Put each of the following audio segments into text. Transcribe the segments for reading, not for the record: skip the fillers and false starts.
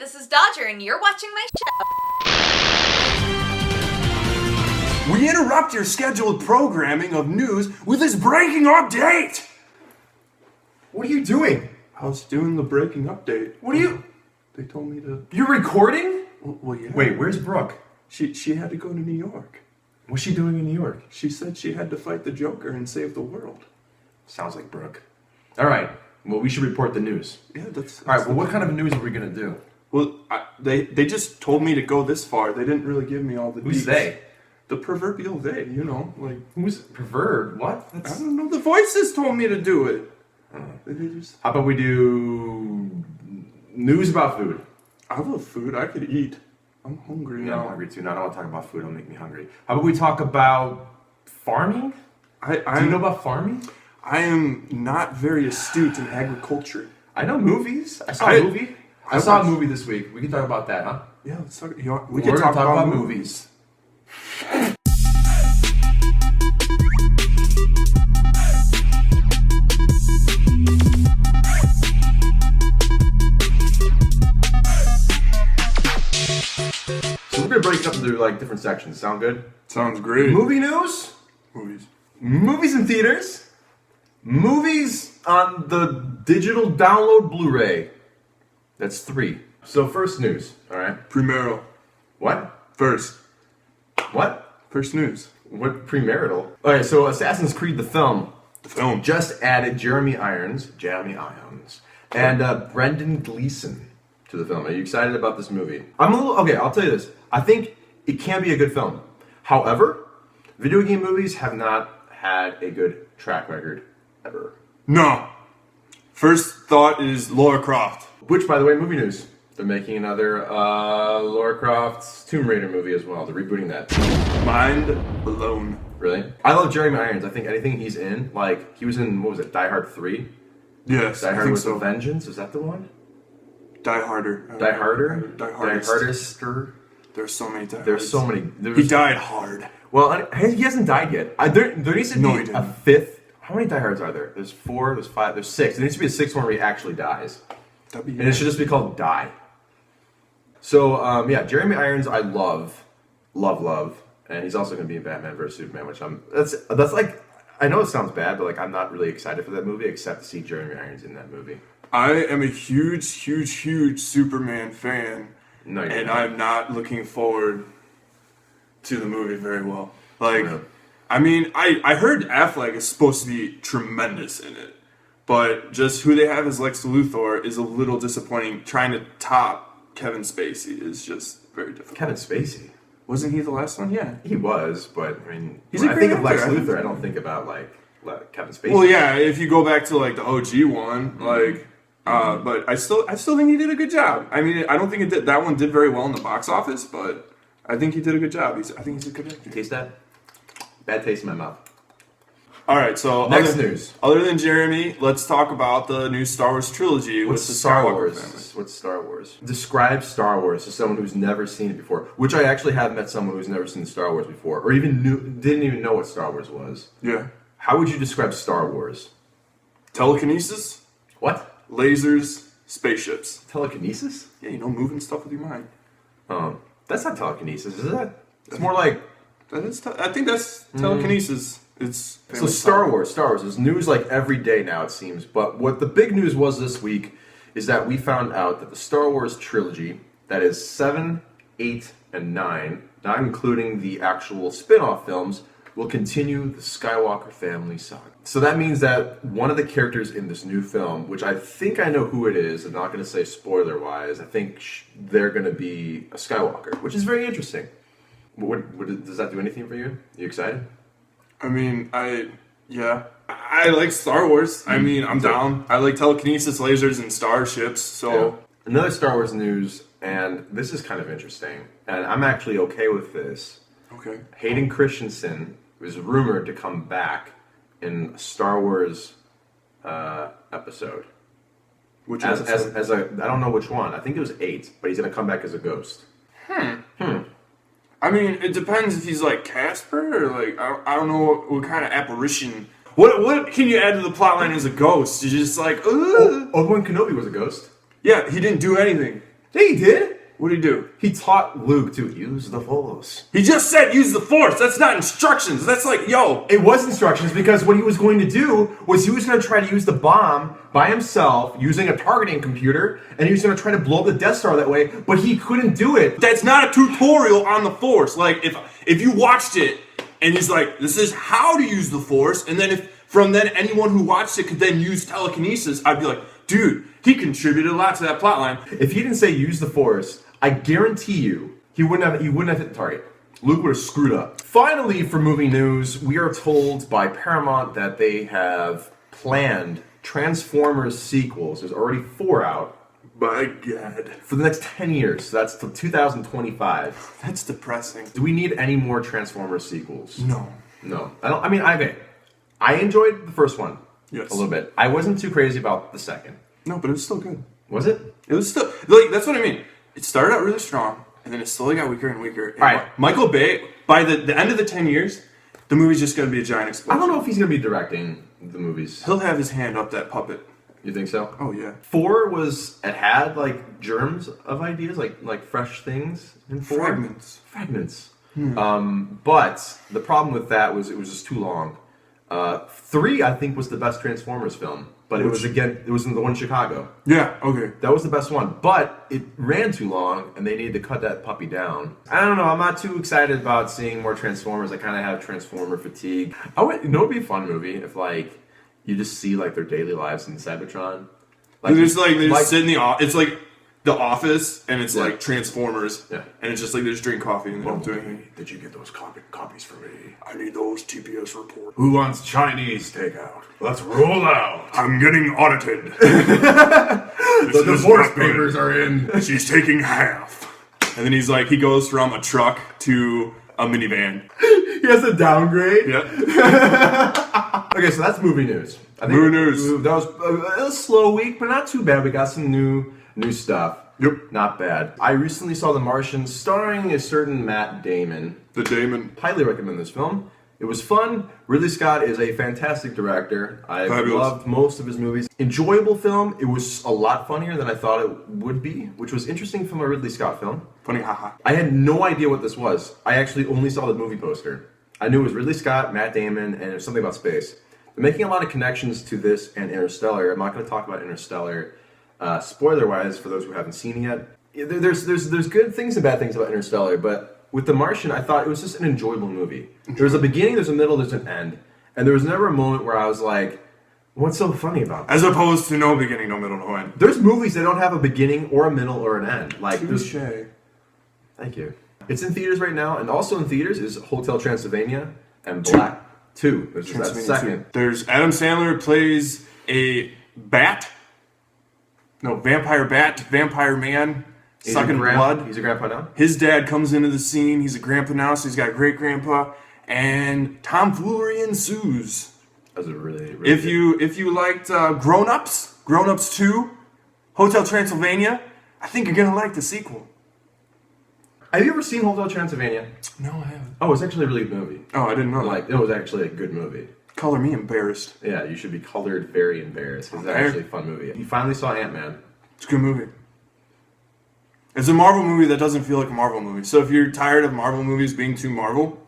this is Dodger, and you're watching my show. We interrupt your scheduled programming of news with this breaking update! What are you doing? I was doing the breaking update. What are you... They told me to... You're recording? Well, yeah. Wait, where's Brooke? She had to go to New York. What's she doing in New York? She said she had to fight the Joker and save the world. Sounds like Brooke. All right. Well, we should report the news. Yeah, that's All right, well, what kind of news are we going to do? Well, they just told me to go this far. They didn't really give me all the Who's deets. they? The proverbial they, you know, like... Who's pervert? What? I don't know. The voices told me to do it. They just... How about we do news about food? I love food. I could eat. I'm hungry Yeah, now. I'm hungry too. No, I don't want to talk about food. It'll make me hungry. How about we talk about farming? Do you know about farming? I am not very astute in agriculture. I know movies. I saw a movie. I saw a movie this week. We can talk about that, huh? Yeah, let's talk. We We're can gonna talk talk about movies. So we're gonna break it up into like different sections. Sound good? Sounds great. Movie news. Movies. Movies in theaters. Movies on the digital download Blu-ray. That's 3. So first news, all right? Premarital. What? First. What? First news. What premarital? Okay, so Assassin's Creed the film The film. just added Jeremy Irons, and Brendan Gleeson to the film. Are you excited about this movie? Okay, I'll tell you this. I think it can be a good film. However, video game movies have not had a good track record ever. No. First thought is Lara Croft. Which, by the way, movie news. They're making another Lara Croft's Tomb Raider movie as well. They're rebooting that. Mind blown. Really? I love Jeremy Irons. I think anything he's in, like, he was in, what was it, Die Hard 3? Yes, Die I Hard think with so. a Vengeance? Is that the one? Die Harder. Die Harder? Die Hardest. Hardister? There's so many Die There's so many. He died hard. Well, he hasn't died yet. There needs to be No, he a didn't. 5th. How many Die Hards are there? There's 4, there's 5, there's 6. There needs to be a 6th one where he actually dies. That'd be And it should just be called Die. So, yeah, Jeremy Irons I love. And he's also going to be in Batman vs. Superman, which that's like, I know it sounds bad, but like I'm not really excited for that movie except to see Jeremy Irons in that movie. I am a huge Superman fan. No, you're and not. I'm not looking forward to the movie very well. Like, No. I mean, I heard Affleck is supposed to be tremendous in it, but just who they have as Lex Luthor is a little disappointing. Trying to top Kevin Spacey is just very difficult. Kevin Spacey. Wasn't he the last one? Yeah. He was, but I mean, He's when a I great think of Lex actor. Luthor, I don't think about like Kevin Spacey. Well, yeah. If you go back to like the OG one, like, but I still think he did a good job. I mean, I don't think that one did very well in the box office, but I think he did a good job. I think he's a good actor. Taste that? Bad taste in my mouth. All right, so Next news. Other than Jeremy, let's talk about the new Star Wars trilogy with the Star Skywalker Wars? family. What's Star Wars? Describe Star Wars to someone who's never seen it before. Which I actually have met someone who's never seen Star Wars before, or didn't even know what Star Wars was. Yeah. How would you describe Star Wars? Telekinesis, What? lasers, spaceships. Telekinesis? Yeah, you know, moving stuff with your mind. That's not telekinesis, is it? It's more like I think that's telekinesis. It's so Star Wars. There's news like every day now, it seems. But what the big news was this week is that we found out that the Star Wars trilogy, that is 7, 8, and 9, not including the actual spin-off films, will continue the Skywalker family saga. So that means that one of the characters in this new film, which I think I know who it is, I'm not going to say spoiler-wise, I think they're going to be a Skywalker, which is very interesting. Does that do anything for you? You excited? I mean, I like Star Wars. I mean, I'm down. I like telekinesis, lasers, and starships. So Yeah. Another Star Wars news, and this is kind of interesting, and I'm actually okay with this. okay. Hayden Christensen was rumored to come back in a Star Wars episode. Which As episode? I don't know which one. I think it was 8, but he's going to come back as a ghost. I mean, it depends if he's like Casper or like I don't know what kind of apparition. What can you add to the plotline as a ghost? You're just like, ugh. Obi-Wan Kenobi was a ghost. Yeah, he didn't do anything. Yeah, he did. What did he do? He taught Luke to use the Force. He just said use the Force. That's not instructions. That's like, yo. It was instructions because what he was going to do was he was going to try to use the bomb by himself using a targeting computer, and he was going to try to blow up the Death Star that way, but he couldn't do it. That's not a tutorial on the Force. Like, if you watched it and he's like, this is how to use the Force, and then if from then anyone who watched it could then use telekinesis, I'd be like, dude, he contributed a lot to that plotline. If he didn't say use the Force, I guarantee you he wouldn't have hit the target. Luke would have screwed up. Finally, for movie news, we are told by Paramount that they have planned Transformers sequels. There's already 4 out. My God. For the next 10 years. So that's till 2025. That's depressing. Do we need any more Transformers sequels? No. No. I enjoyed the first one. Yes. A little bit. I wasn't too crazy about the second. No, but it was still good. Was it? It was still, like, that's what I mean. It started out really strong, and then it slowly got weaker and weaker. And Alright. Michael Bay, by the end of the 10 years, the movie's just going to be a giant explosion. I don't know if he's going to be directing the movies. He'll have his hand up that puppet. You think so? Oh, yeah. 4 it had like germs of ideas, like fresh things in 4. Fragments. But the problem with that was it was just too long. 3, I think, was the best Transformers film, but it was in the one in Chicago. Yeah, okay. That was the best one, but it ran too long, and they needed to cut that puppy down. I don't know. I'm not too excited about seeing more Transformers. I kind of have Transformer fatigue. It'd be a fun movie if you just see their daily lives in Cybertron. They just sit in the office. It's like The Office, and it's like Transformers. Yeah. And it's just like they just drink coffee and they don't do anything. Did you get those copies for me? I need those TPS reports. Who wants Chinese takeout? Let's roll out. I'm getting audited. The divorce papers are in. She's taking half. And then he goes from a truck to a minivan. He has to downgrade. Yeah. Okay, so that's movie news. Movie news. That was a slow week, but not too bad. We got some new stuff. Yep. Not bad. I recently saw The Martian, starring a certain Matt Damon. The Damon. Highly recommend this film. It was fun. Ridley Scott is a fantastic director. I loved most of his movies. Enjoyable film. It was a lot funnier than I thought it would be, which was interesting from a Ridley Scott film. Funny, haha. I had no idea what this was. I actually only saw the movie poster. I knew it was Ridley Scott, Matt Damon, and it was something about space. They're making a lot of connections to this and Interstellar. I'm not going to talk about Interstellar spoiler-wise for those who haven't seen it yet. There's good things and bad things about Interstellar, but with The Martian, I thought it was just an enjoyable movie. There's a beginning, there's a middle, there's an end. And there was never a moment where I was like, what's so funny about this? As opposed to no beginning, no middle, no end. There's movies that don't have a beginning or a middle or an end. Touché. Thank you. It's in theaters right now, and also in theaters is Hotel Transylvania and Black 2. There's that second. There's Adam Sandler plays a vampire man. Sucking blood. He's a grandpa now? His dad comes into the scene. He's a grandpa now, so he's got a great-grandpa. And tomfoolery ensues. That was a really if you liked Grown Ups 2, Hotel Transylvania, I think you're going to like the sequel. Have you ever seen Hotel Transylvania? No, I haven't. Oh, it's actually a really good movie. Oh, I didn't know that. It was actually a good movie. Color me embarrassed. Yeah, you should be colored very embarrassed. It's actually a fun movie. You finally saw Ant-Man. It's a good movie. It's a Marvel movie that doesn't feel like a Marvel movie. So if you're tired of Marvel movies being too Marvel,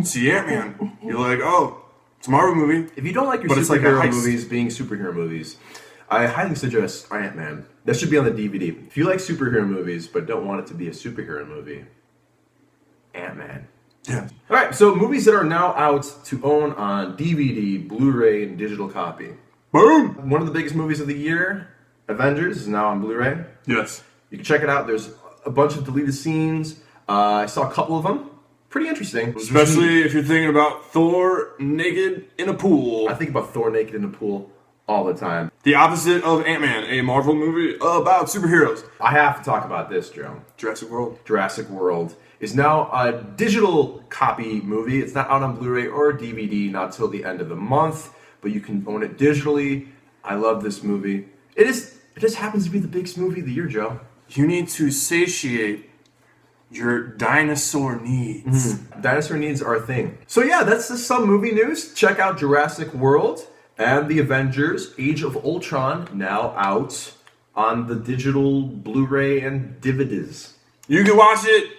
see Ant-Man. You're like, oh, it's a Marvel movie. If you don't like your superhero movies being superhero movies, I highly suggest Ant-Man. That should be on the DVD. If you like superhero movies but don't want it to be a superhero movie, Ant-Man. Yeah. All right, so movies that are now out to own on DVD, Blu-ray, and digital copy. Boom! One of the biggest movies of the year, Avengers, is now on Blu-ray. Yes. You can check it out. There's a bunch of deleted scenes. I saw a couple of them. Pretty interesting. Especially if you're thinking about Thor naked in a pool. I think about Thor naked in a pool all the time. The opposite of Ant-Man, a Marvel movie about superheroes. I have to talk about this, Joe. Jurassic World. Jurassic World is now a digital copy movie. It's not out on Blu-ray or DVD, not till the end of the month, but you can own it digitally. I love this movie. It just happens to be the biggest movie of the year, Joe. You need to satiate your dinosaur needs. Dinosaur needs are a thing. So yeah, that's just some movie news. Check out Jurassic World and The Avengers Age of Ultron, now out on the digital Blu-ray and DVDs. You can watch it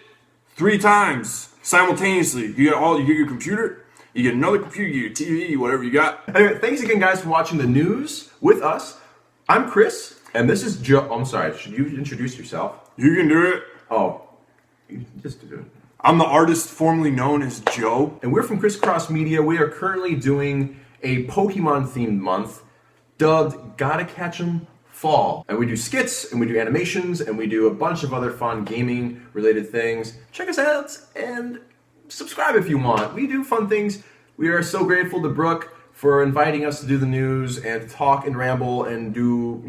3 times simultaneously. You get your computer, you get another computer, you get your TV, whatever you got. Anyway, thanks again, guys, for watching the news with us. I'm Chris, and this is Joe. I'm sorry, should you introduce yourself? You can do it. Oh, you just do it. I'm the artist formerly known as Joe. And we're from ChrisCrossMedia. We are currently doing a Pokemon-themed month dubbed Gotta Catch 'em Fall. And we do skits, and we do animations, and we do a bunch of other fun gaming-related things. Check us out, and subscribe if you want. We do fun things. We are so grateful to Brooke for inviting us to do the news and to talk and ramble and do,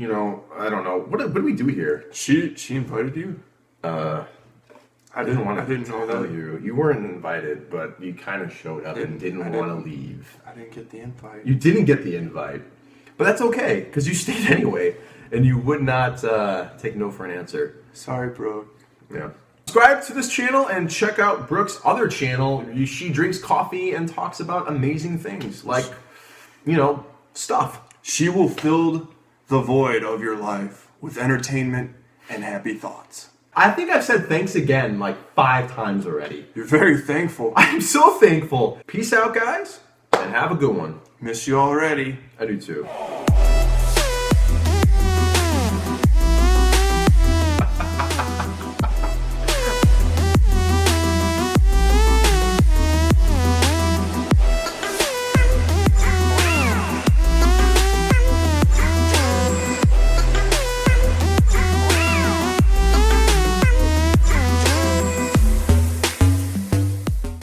I don't know. What do we do here? She invited you? I didn't want to I didn't know tell that. you. You weren't invited, but you kind of showed up and didn't want to leave. I didn't get the invite. You didn't get the invite. But that's okay, because you stayed anyway, and you would not take no for an answer. Sorry, bro. Yeah. Subscribe to this channel and check out Brooke's other channel. She drinks coffee and talks about amazing things, like, stuff. She will fill the void of your life with entertainment and happy thoughts. I think I've said thanks again like 5 times already. You're very thankful. I'm so thankful. Peace out, guys, and have a good one. Miss you already. I do too.